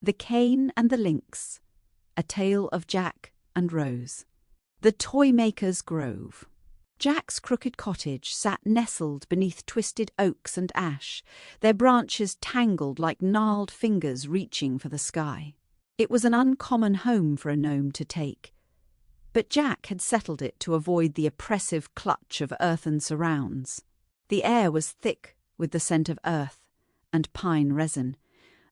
The Cane and the Lynx, A Tale of Jack and Rose. The Toymaker's Grove. Jack's crooked cottage sat nestled beneath twisted oaks and ash, their branches tangled like gnarled fingers reaching for the sky. It was an uncommon home for a gnome to take, but Jack had settled it to avoid the oppressive clutch of earthen surrounds. The air was thick with the scent of earth and pine resin,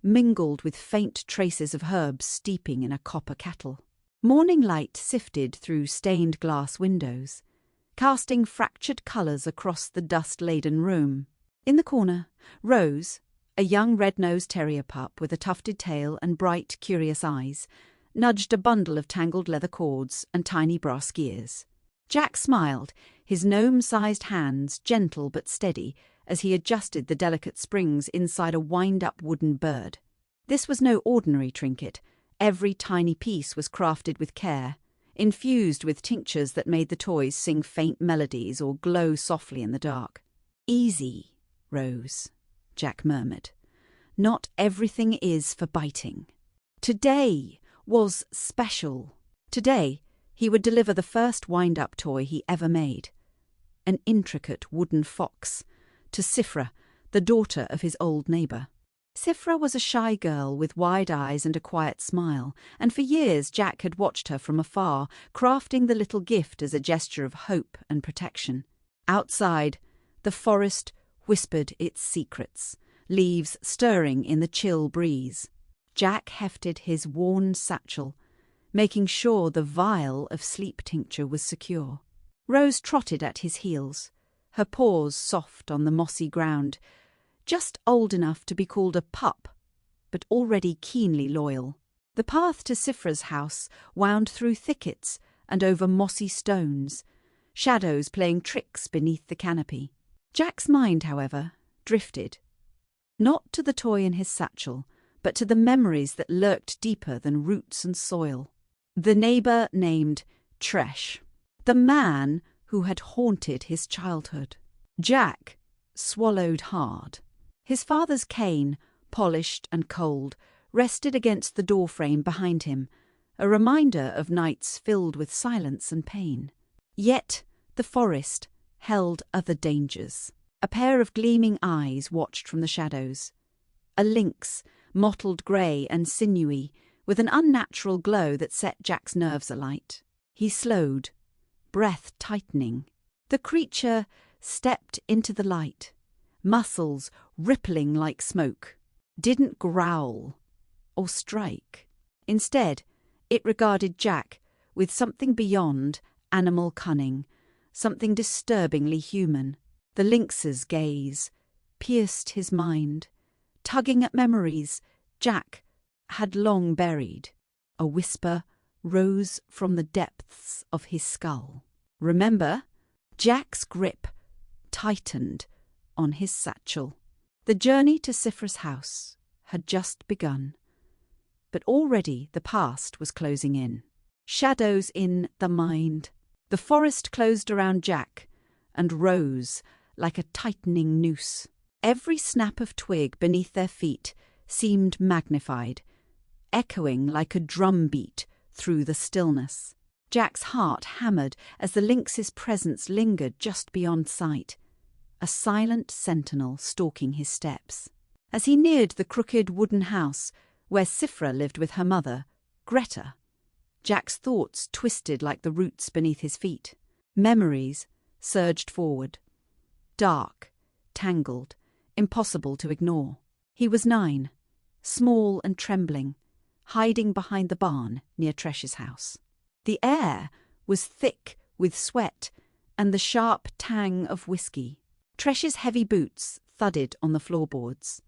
mingled with faint traces of herbs steeping in a copper kettle. Morning light sifted through stained glass windows, casting fractured colours across the dust-laden room. In the corner, Rose, a young red-nosed terrier pup with a tufted tail and bright, curious eyes, nudged a bundle of tangled leather cords and tiny brass gears. Jack smiled, his gnome-sized hands gentle but steady as he adjusted the delicate springs inside a wind-up wooden bird. This was no ordinary trinket. Every tiny piece was crafted with care, infused with tinctures that made the toys sing faint melodies or glow softly in the dark. "Easy, Rose," Jack murmured. "Not everything is for biting." Today was special. Today, he would deliver the first wind-up toy he ever made, an intricate wooden fox, to Sifra, the daughter of his old neighbour. Sifra was a shy girl with wide eyes and a quiet smile, and for years Jack had watched her from afar, crafting the little gift as a gesture of hope and protection. Outside, the forest whispered its secrets, leaves stirring in the chill breeze. Jack hefted his worn satchel, making sure the vial of sleep tincture was secure. Rose trotted at his heels, her paws soft on the mossy ground, just old enough to be called a pup, but already keenly loyal. The path to Sifra's house wound through thickets and over mossy stones, shadows playing tricks beneath the canopy. Jack's mind, however, drifted, not to the toy in his satchel, but to the memories that lurked deeper than roots and soil. The neighbour named Tresh, the man who had haunted his childhood. Jack swallowed hard. His father's cane, polished and cold, rested against the doorframe behind him, a reminder of nights filled with silence and pain. Yet the forest held other dangers. A pair of gleaming eyes watched from the shadows. A lynx, mottled grey and sinewy, with an unnatural glow that set Jack's nerves alight. He slowed, breath tightening. The creature stepped into the light, muscles rippling like smoke, didn't growl or strike. Instead, it regarded Jack with something beyond animal cunning, something disturbingly human. The lynx's gaze pierced his mind, tugging at memories Jack had long buried. A whisper rose from the depths of his skull. "Remember?" Jack's grip tightened on his satchel. The journey to Sifra's house had just begun, but already the past was closing in. Shadows in the mind. The forest closed around Jack and rose like a tightening noose. Every snap of twig beneath their feet seemed magnified, echoing like a drumbeat through the stillness. Jack's heart hammered as the lynx's presence lingered just beyond sight, a silent sentinel stalking his steps. As he neared the crooked wooden house where Sifra lived with her mother, Greta, Jack's thoughts twisted like the roots beneath his feet. Memories surged forward, dark, tangled, impossible to ignore. He was 9, small and trembling, hiding behind the barn near Tresh's house. The air was thick with sweat and the sharp tang of whiskey. Tresh's heavy boots thudded on the floorboards,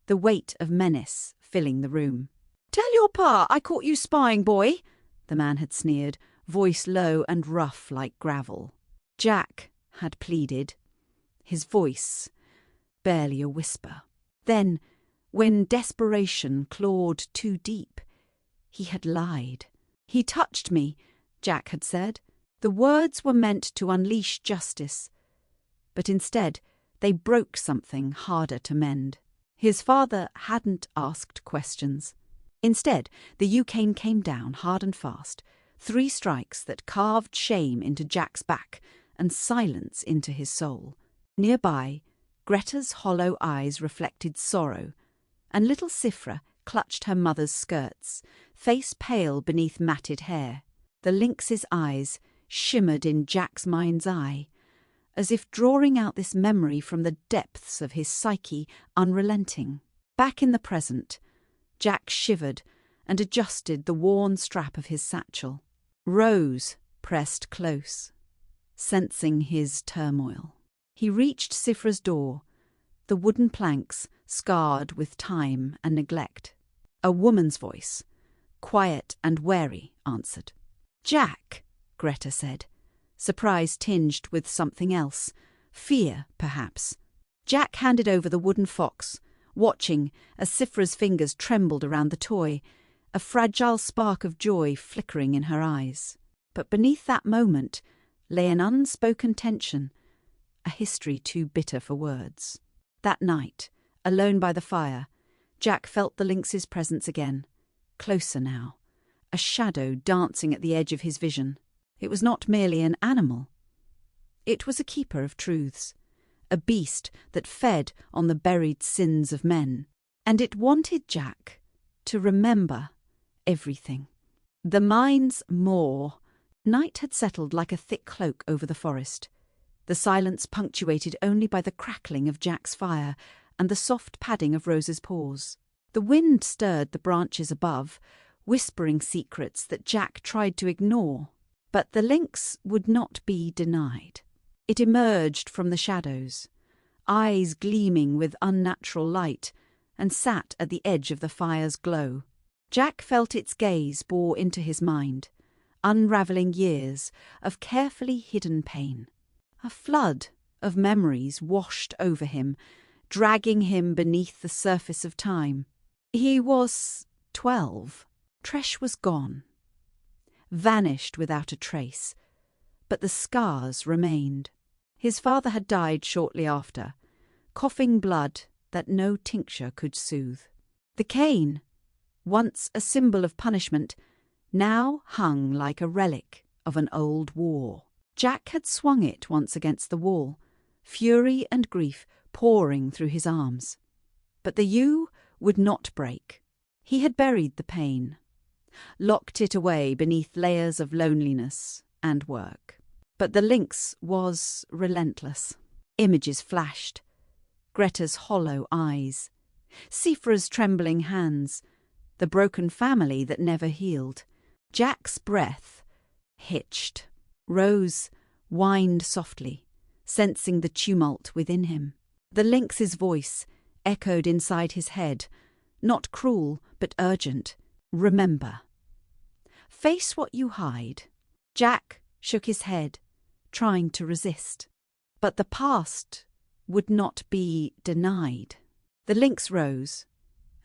the weight of menace filling the room. "Tell your pa I caught you spying, boy," the man had sneered, voice low and rough like gravel. Jack had pleaded, his voice barely a whisper. Then, when desperation clawed too deep, he had lied. "He touched me," Jack had said. The words were meant to unleash justice, but instead they broke something harder to mend. His father hadn't asked questions. Instead, the yew cane came down hard and fast, 3 strikes that carved shame into Jack's back and silence into his soul. Nearby, Greta's hollow eyes reflected sorrow, and little Sifra clutched her mother's skirts, face pale beneath matted hair. The lynx's eyes shimmered in Jack's mind's eye, as if drawing out this memory from the depths of his psyche, unrelenting. Back in the present, Jack shivered and adjusted the worn strap of his satchel. Rose pressed close, sensing his turmoil. He reached Sifra's door, the wooden planks scarred with time and neglect. A woman's voice, quiet and wary, answered. "Jack," Greta said, surprise tinged with something else, fear, perhaps. Jack handed over the wooden fox, watching as Sifra's fingers trembled around the toy, a fragile spark of joy flickering in her eyes. But beneath that moment lay an unspoken tension, a history too bitter for words. That night, alone by the fire, Jack felt the lynx's presence again, closer now, a shadow dancing at the edge of his vision. It was not merely an animal. It was a keeper of truths, a beast that fed on the buried sins of men. And it wanted Jack to remember everything. The mine's maw. Night had settled like a thick cloak over the forest, the silence punctuated only by the crackling of Jack's fire and the soft padding of Rose's paws. The wind stirred the branches above, whispering secrets that Jack tried to ignore. But the lynx would not be denied. It emerged from the shadows, eyes gleaming with unnatural light, and sat at the edge of the fire's glow. Jack felt its gaze bore into his mind, unravelling years of carefully hidden pain. A flood of memories washed over him, dragging him beneath the surface of time. He was 12. Tresh was gone, vanished without a trace, but the scars remained. His father had died shortly after, coughing blood that no tincture could soothe. The cane, once a symbol of punishment, now hung like a relic of an old war. Jack had swung it once against the wall, fury and grief pouring through his arms. But the yew would not break. He had buried the pain, locked it away beneath layers of loneliness and work. But the lynx was relentless. Images flashed. Greta's hollow eyes, Sifra's trembling hands, the broken family that never healed. Jack's breath hitched. Rose whined softly, sensing the tumult within him. The lynx's voice echoed inside his head, not cruel but urgent. Remember. Face what you hide. Jack shook his head, trying to resist. But the past would not be denied. The lynx rose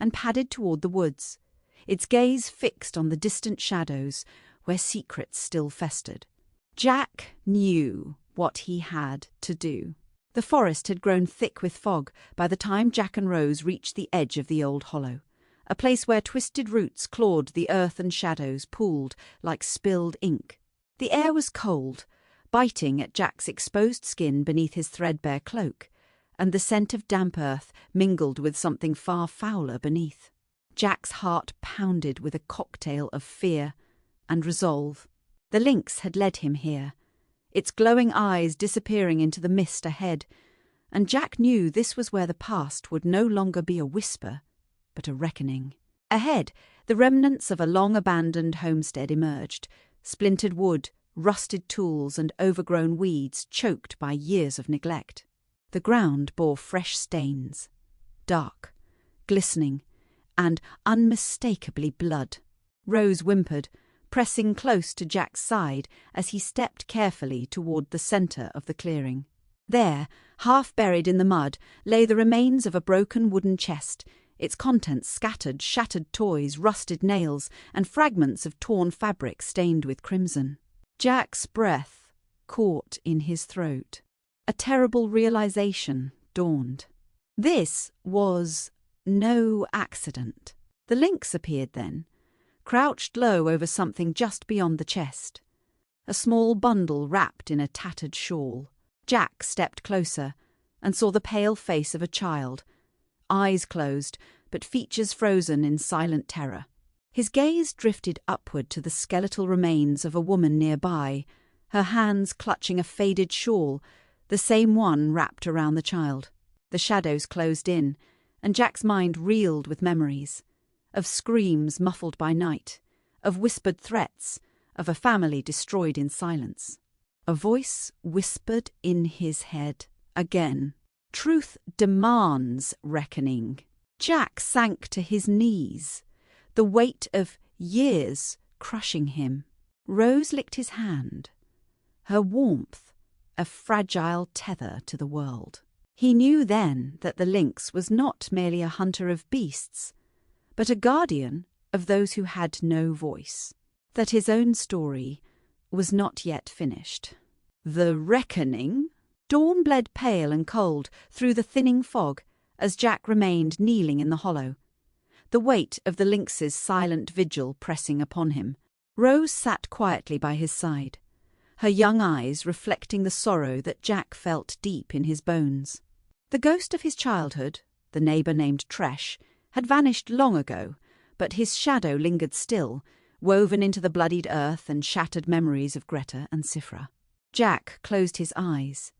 and padded toward the woods, its gaze fixed on the distant shadows where secrets still festered. Jack knew what he had to do. The forest had grown thick with fog by the time Jack and Rose reached the edge of the old hollow, a place where twisted roots clawed the earth and shadows pooled like spilled ink. The air was cold, biting at Jack's exposed skin beneath his threadbare cloak, and the scent of damp earth mingled with something far fouler beneath. Jack's heart pounded with a cocktail of fear and resolve. The lynx had led him here, its glowing eyes disappearing into the mist ahead, and Jack knew this was where the past would no longer be a whisper, but a reckoning. Ahead, the remnants of a long-abandoned homestead emerged, splintered wood, rusted tools and overgrown weeds choked by years of neglect. The ground bore fresh stains, dark, glistening, and unmistakably blood. Rose whimpered, pressing close to Jack's side as he stepped carefully toward the centre of the clearing. There, half buried in the mud, lay the remains of a broken wooden chest, its contents scattered shattered toys, rusted nails, and fragments of torn fabric stained with crimson. Jack's breath caught in his throat. A terrible realization dawned. This was no accident. The lynx appeared then, crouched low over something just beyond the chest, a small bundle wrapped in a tattered shawl. Jack stepped closer and saw the pale face of a child, eyes closed but features frozen in silent terror. His gaze drifted upward to the skeletal remains of a woman nearby, her hands clutching a faded shawl, the same one wrapped around the child. The shadows closed in, and Jack's mind reeled with memories of screams muffled by night, of whispered threats, of a family destroyed in silence. A voice whispered in his head again, "Truth demands reckoning." Jack sank to his knees, the weight of years crushing him. Rose licked his hand, her warmth a fragile tether to the world. He knew then that the lynx was not merely a hunter of beasts, but a guardian of those who had no voice, that his own story was not yet finished. The reckoning? Dawn bled pale and cold through the thinning fog as Jack remained kneeling in the hollow, the weight of the lynx's silent vigil pressing upon him. Rose sat quietly by his side, her young eyes reflecting the sorrow that Jack felt deep in his bones. The ghost of his childhood, the neighbour named Tresh, had vanished long ago, but his shadow lingered still, woven into the bloodied earth and shattered memories of Greta and Sifra. Jack closed his eyes,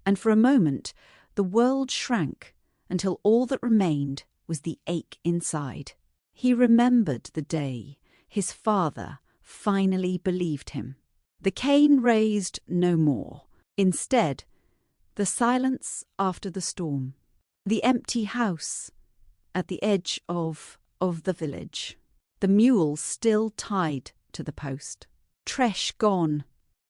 and for a moment the world shrank until all that remained was the ache inside. He remembered the day his father finally believed him. The cane raised no more. Instead, the silence after the storm. The empty house at the edge of the village. The mule still tied to the post. Tresh gone,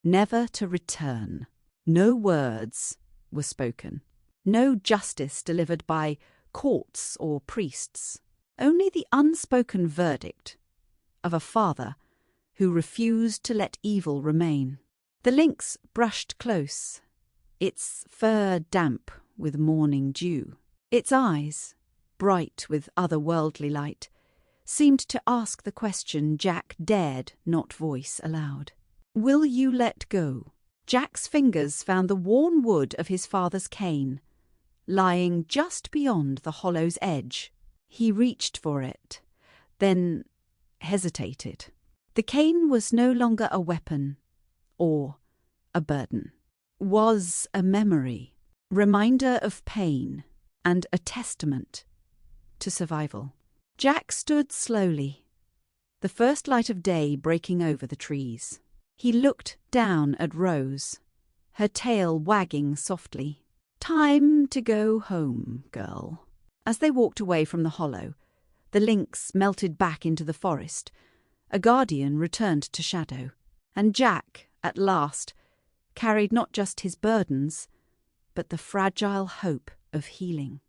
never to return. No words were spoken. No justice delivered by courts or priests. Only the unspoken verdict of a father who refused to let evil remain. The lynx brushed close, its fur damp with morning dew. Its eyes, bright with otherworldly light, seemed to ask the question Jack dared not voice aloud. "Will you let go?" Jack's fingers found the worn wood of his father's cane, lying just beyond the hollow's edge. He reached for it, then hesitated. The cane was no longer a weapon or a burden. Was a memory, reminder of pain, and a testament to survival. Jack stood slowly, the first light of day breaking over the trees. He looked down at Rose, her tail wagging softly. "Time to go home, girl." As they walked away from the hollow, the lynx melted back into the forest. A guardian returned to shadow, and Jack, at last, carried not just his burdens, but the fragile hope of healing.